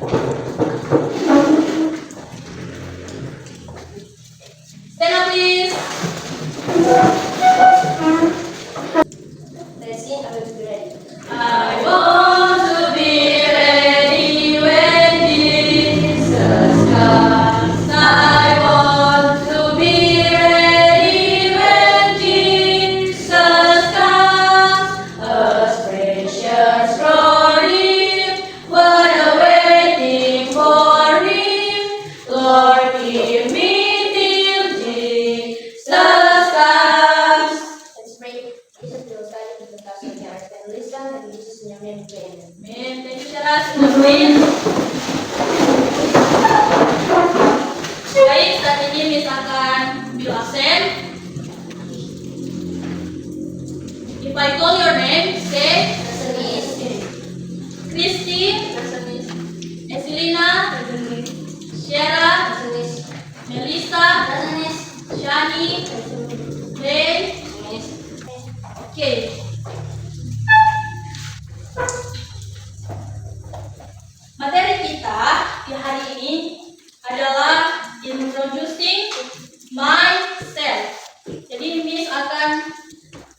Stand up, please. Let's sing. I will be ready. I want to be ready when Jesus comes. I want to be ready when Jesus comes. A precious glory, what a waiting for Him. Lord, give me till Jesus comes. Let's pray. Jesus will guide us in the task of the earth and listen and Jesus in your name we pray. Amen. Amen. Thank you, Sarah. Sudah main. Baik, saat ini misalkan Bill absen. If I call your name, say Christy, Eselina, Syara, Melissa, Shani, Ray. Oke. Materi kita di hari ini adalah introducing myself. Jadi Miss akan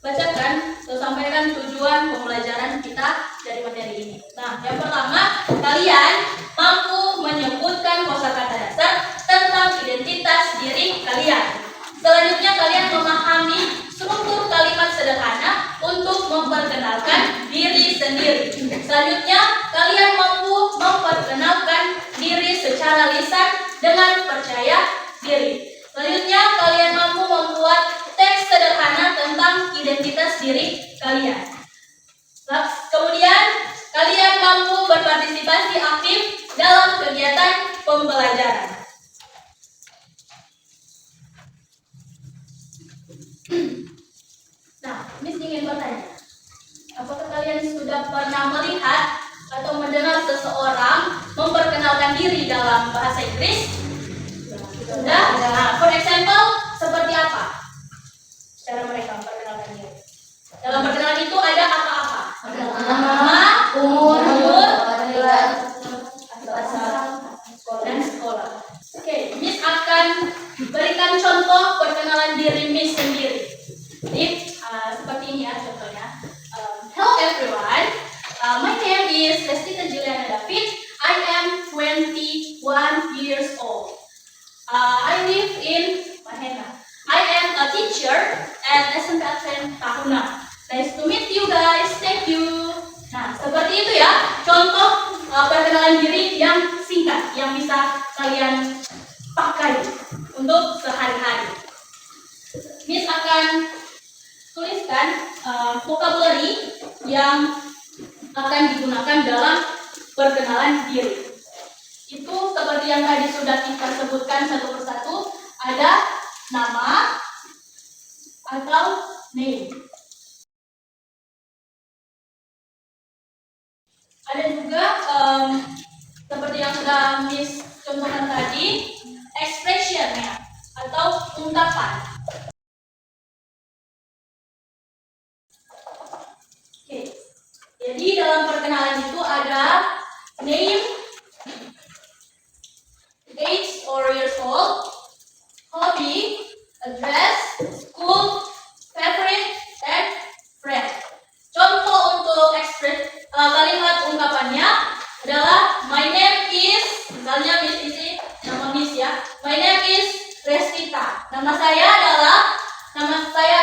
bacakan atau sampaikan tujuan pembelajaran kita dari materi ini. Nah, yang pertama, kalian mampu menyebutkan kosakata dasar tentang identitas diri kalian. Selanjutnya, kalian memahami struktur kalimat sederhana untuk memperkenalkan diri sendiri. Selanjutnya, kalian mampu memperkenalkan diri secara lisan dengan percaya diri. Selanjutnya, kalian mampu membuat teks sederhana tentang identitas diri kalian. Kemudian, kalian mampu berpartisipasi aktif dalam kegiatan pembelajaran. Nah, Miss ingin bertanya, apakah kalian sudah pernah melihat atau mendengar seseorang memperkenalkan diri dalam bahasa Inggris? Sudah? Nah, for example, seperti apa cara mereka memperkenalkan diri? Dalam perkenalan itu ada apa-apa? Nama, umur, dan sekolah. Oke, Miss akan berikan contoh perkenalan diri Miss sendiri. Jadi, seperti ini ya contohnya. Hello everyone, my name is Lestita Juliana David. I am 21 years old. I live in Mahena. I am a teacher at SMPTN Tahuna. Nice to meet you guys. Thank you. Nah, seperti itu ya contoh perkenalan diri yang singkat yang bisa kalian pakai untuk sehari-hari. Miss akan tuliskan vocabulary yang akan digunakan dalam perkenalan diri. Itu seperti yang tadi sudah kita sebutkan satu persatu, ada nama atau name. Ada juga seperti yang sudah Miss contohkan tadi, expression-nya atau ungkapan. Oke. Jadi dalam perkenalan itu ada name, age or years old, hobby, address, school, favorite, and friend. Contoh untuk kalimat ungkapannya adalah my name is, misalnya Miss isi nama Miss ya. My name is Restita. Nama saya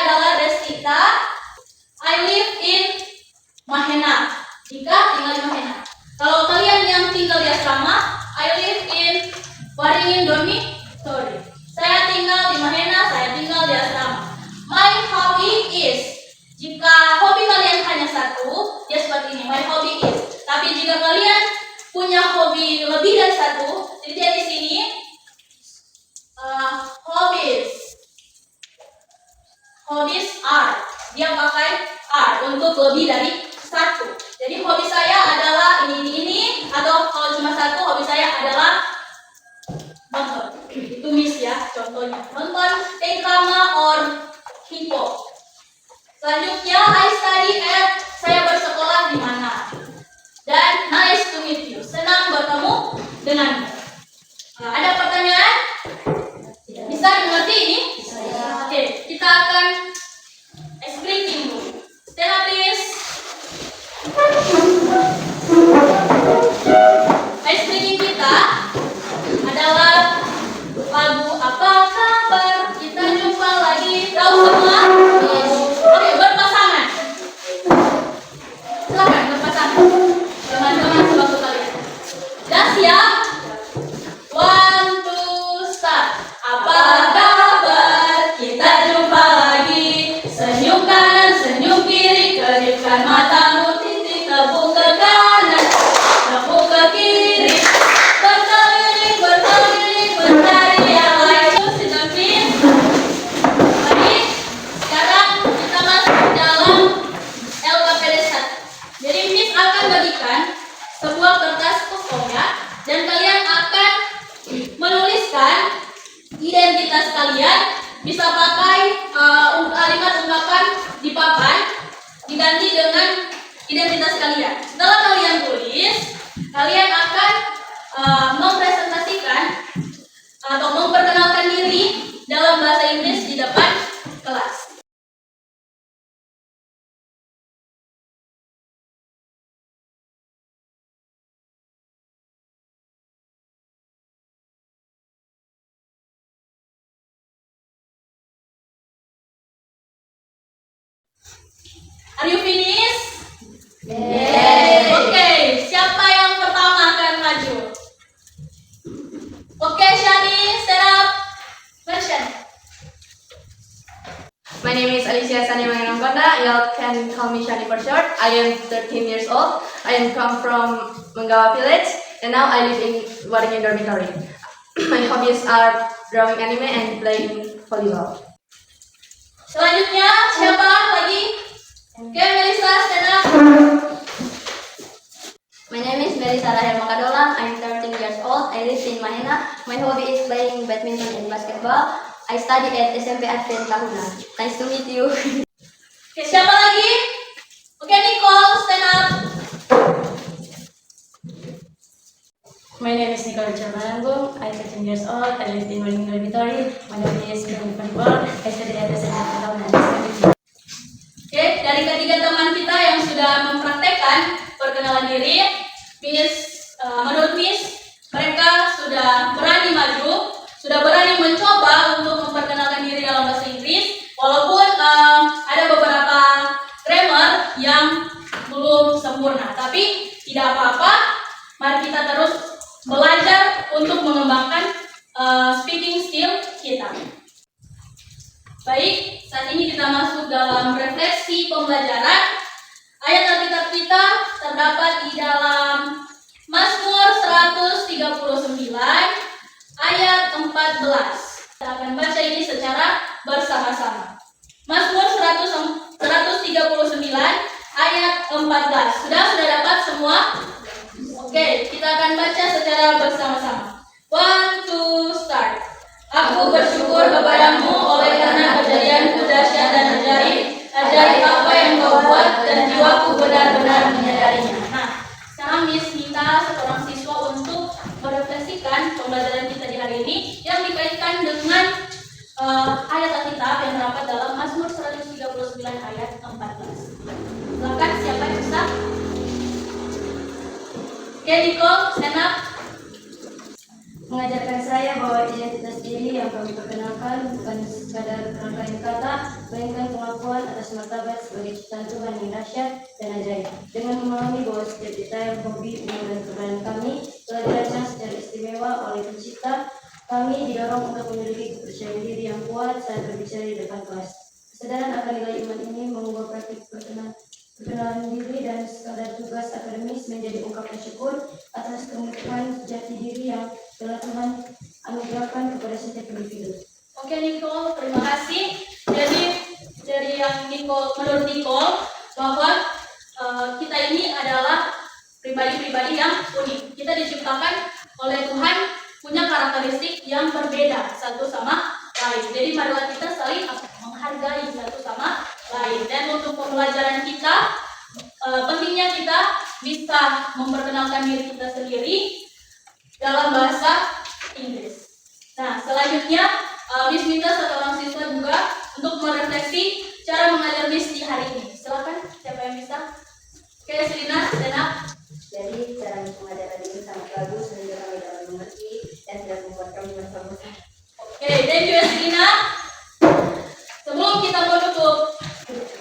adalah Restita. I live in Mahena. Jika tinggal di Mahena. Kalau kalian yang tinggal di asrama, I live in Waringin Dormitory. Saya tinggal di Mahena, saya tinggal di asrama. My hobby is, jika hobi kalian hanya satu, ya seperti ini, my hobby is. Tapi jika kalian punya hobi lebih dari satu, jadi di sini hobbies are, dia pakai are untuk lebih dari satu. Jadi hobi saya adalah ini, atau kalau cuma satu, hobi saya adalah nonton. Itu Miss ya, contohnya nonton K-drama or hip hop. Selanjutnya, I study at, saya bersekolah di mana. Dan nice to meet you, senang bertemu dengan. Ada pertanyaan? Bisa dimengerti ini? Oke, kita akan ice breaking dulu. Stand up please. Ice breaking kita adalah lagu Apa Kabar, Kita Jumpa Lagi. Tahu semua? Oke, berpasangan. Silakan berpasangan. Teman-teman sebangku kalian. Sudah siap? 1, 2, start. Apa kabar? Kita jumpa lagi. Senyum kanan, senyum kiri, kedipkan matamu, titik tepuk ke kanan, tepuk ke kiri. Berkeliling, berkeliling, mencari yang lain. Sudah please. Baik, sekarang kita masuk ke dalam LKPD 1. Jadi Miss akan bagikan sebuah kertas kosong ya, dan kalian akan menuliskan identitas kalian. Bisa pakai kalimat ungkapan di papan diganti dengan identitas kalian. Setelah kalian tulis, kalian akan mempresentasikan atau memperkenalkan diri dalam bahasa Inggris di depan kelas. Are you finished? Oke, siapa yang pertama akan maju? Oke, Shani, stand up. Version. My name is Alicia Sani Manganangkonda. You can call me Shani for short. I am 13 years old. I am come from Menggawa village, and now I live in Waringin dormitory. My hobbies are drawing anime and playing volleyball. Selanjutnya, siapa lagi? Oke, Melissa, stand up. My name is Melissa Rahel Makadolang. I am 13 years old. I live in Mahena. My hobby is playing badminton and basketball. I study at SMP Advent Tahuna. Nice to meet you. Oke, siapa lagi? Oke, Nicole, stand up. My name is Nicole Chamananggung. I am 13 years old. I live in Waringin dormitory. My hobby is playing volleyball. I study at SMP Advent Tahuna. Oke, dari ketiga teman kita yang sudah mempraktekkan perkenalan diri, menurut Miss, mereka sudah berani maju, sudah berani mencoba untuk memperkenalkan diri dalam bahasa Inggris, walaupun ada beberapa grammar yang belum sempurna. Tapi tidak apa-apa, mari kita terus belajar untuk mengembangkan speaking skill kita. Baik, saat ini kita masuk dalam refleksi pembelajaran. Ayat Alkitab kita terdapat di dalam Mazmur 139 ayat 14. Kita akan baca ini secara bersama-sama. Mazmur 139 ayat 14. Sudah dapat semua? Oke, kita akan baca secara bersama-sama. 1, 2, start. Aku bersyukur kepadamu oleh karena kejadianku dahsyat dan ajaib. Ajaib apa yang kau buat dan jiwaku benar-benar menyadarinya. Nah, sekarang Miss minta seorang siswa untuk merefleksikan pembelajaran kita di hari ini yang dikaitkan dengan ayat Alkitab yang terdapat dalam Mazmur 139 ayat 14. Silakan, siapa yang bisa? Oke, Nicole, stand up. Mengajarkan saya bahwa identitas diri yang kami perkenalkan bukan sekadar rangkaian kata, melainkan pengakuan atas martabat sebagai ciptaan Tuhan yang dahsyat dan ajaib. Dengan memahami bahwa setiap detail hobi, umur dan keberadaan kami telah dirancang secara istimewa oleh Pencipta, kami didorong untuk memiliki kepercayaan diri yang kuat saat berbicara di depan kelas. Kesadaran akan nilai iman ini mengubah praktik perkenalan diri dan sekadar tugas akademis menjadi ungkapan syukur atas kemuliaan jati diri yang telah Tuhan anugerahkan kepada setiap individu. Oke, Nicole, terima kasih. Jadi dari yang menurut Nicole bahwa kita ini adalah pribadi-pribadi yang unik. Kita diciptakan oleh Tuhan punya karakteristik yang berbeda satu sama lain. Jadi marilah kita saling menghargai satu sama lain. Dan untuk pembelajaran kita, pentingnya kita bisa memperkenalkan diri kita sendiri dalam bahasa Inggris. Nah, selanjutnya Miss minta satu orang siswa juga untuk merefleksi cara mengajar Miss di hari ini. Silakan, siapa yang bisa? Oke, Selina, stand up. Jadi cara pengajaran ini sangat bagus sehingga kami dapat mengerti dan tidak membuat kami merasa bosan. Oke, thank you Selina. Sebelum kita menutup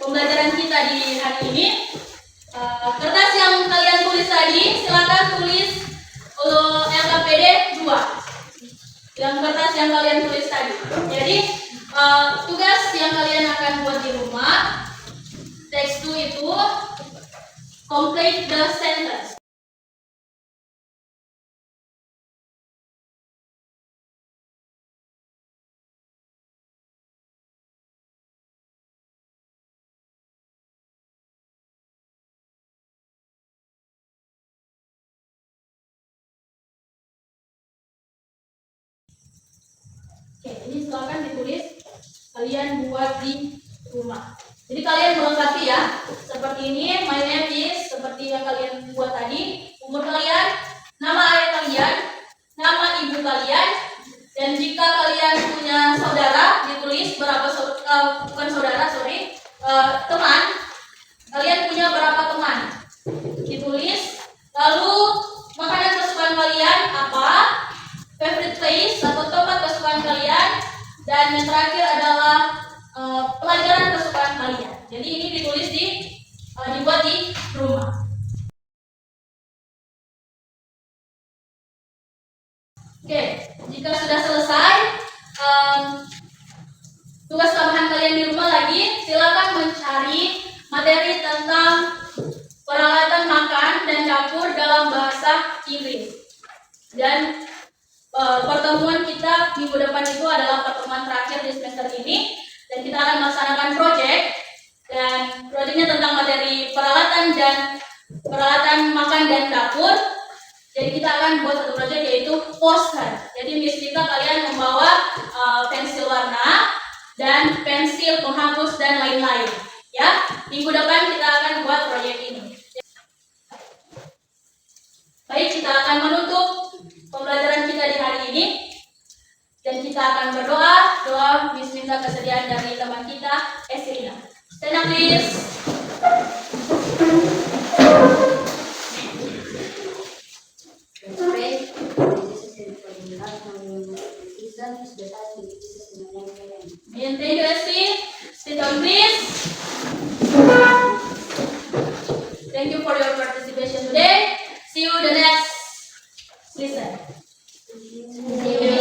pembelajaran kita di hari ini, kertas yang kalian tulis tadi, silakan tulis LKPD 2. Yang kertas yang kalian tulis tadi. Jadi tugas yang kalian akan buat di rumah, text 2 itu complete the sentence. Oke, ini silakan ditulis, kalian buat di rumah. Jadi kalian melengkapi ya, seperti ini, my name is, seperti yang kalian buat tadi, umur kalian, nama ayah kalian, nama ibu kalian, dan jika kalian punya saudara, ditulis berapa bukan saudara, sorry, teman, kalian punya berapa teman, ditulis, lalu makanan kesukaan kalian apa, favorite place atau tempat kesukaan kalian, dan yang terakhir adalah pelajaran kesukaan kalian. Jadi ini ditulis dibuat di rumah. Oke, jika sudah selesai tugas tambahan kalian di rumah lagi, silakan mencari materi tentang peralatan makan dan dapur dalam bahasa Inggris. Dan pertemuan kita minggu depan itu adalah pertemuan terakhir di semester ini, dan kita akan melaksanakan project, dan projectnya tentang materi peralatan makan dan dapur. Jadi kita akan buat satu project yaitu poster. Jadi Miss minta kalian membawa pensil warna dan pensil penghapus dan lain-lain. Ya, minggu depan kita akan buat proyek ini. Baik, kita akan menutup pembelajaran kita di hari ini, dan kita akan berdoa. Doa Miss minta kesediaan dari teman kita, Selina. Stand up please. Let's pray. Jesus is for the love of Jesus is the last in Jesus in the name of Amen. And thank you, Esti. Sit down please. Thank you for your participation today. See you the next lesson. See you.